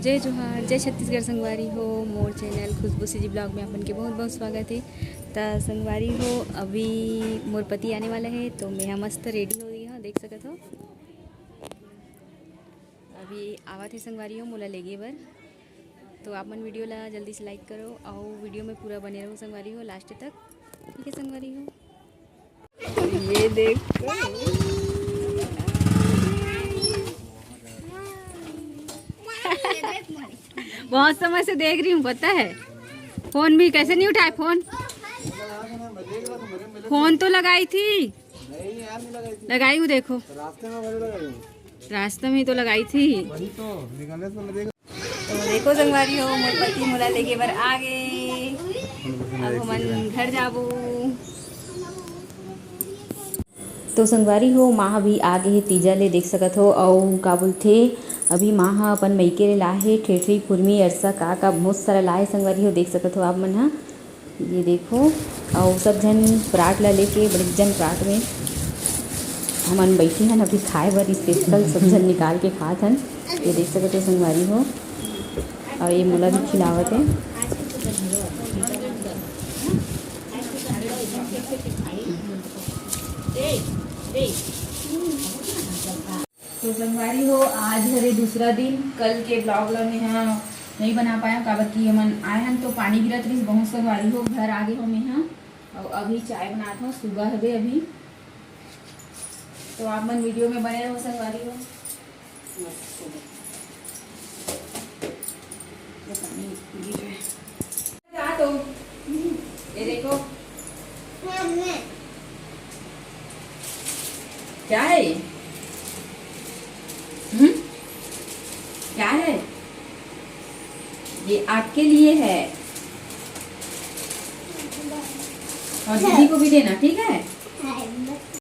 जय जोहार, जय छत्तीसगढ़ संगवारी हो। मोर चैनल खुशबू जी ब्लॉग में अपन के बहुत बहुत स्वागत है। तो संगवारी हो, अभी मोर पति आने वाला है तो मैं यहाँ मस्त रेडी हो गई हूँ, देख सकत हो। अभी आवत है संगवारी हो मोला लेगे बर। तो आप मन वीडियो ला जल्दी से लाइक करो और वीडियो में पूरा बने रहो संगवारी हो लास्ट तक, ठीक है संगवारी हो। ये देखो बहुत समय से देख रही हूँ, पता है। फोन भी कैसे नहीं उठाए? फोन तो लगाई थी। लगाई हूँ, देखो रास्ते में ही तो लगाई थी। तो देखो संगवारी हो, मोर पति मोला लेके बर आ गए। अब हमन घर जाबो। तो संगवारी हो, माँ भी आगे है तीजा ले, देख सकत हो। और का बोलथे, अभी माँ हा अपन मइके ले लाहे ठेठरी फुरमी अरसा का बहुत सारा लाहे संगवारी हो, देख सकत हो आप मन हा। ये देखो, और सब जन पराठ ला लेके बड़े जन पराठ में हमन बैठे हन अभी खाए बर स्पेशल, सब जन निकाल के खात हन। ये देख सकते हो संगवारी हो, और ये मोला भी खिलावत है। तो संगवारी हो, आज हरे दूसरा दिन। कल के ब्लॉग ला में यहाँ नहीं बना पाया काबर कि हमन आए हन तो पानी गिरत रही बहुत संगवारी हो। घर आगे हो मैं यहाँ, और अभी चाय बनात हूँ, सुबह हवे अभी। तो आप मन वीडियो में बने रहो संगवारी हो। तो ये देखो क्या है, क्या है ये? आपके लिए है और दीदी को भी देना, ठीक है।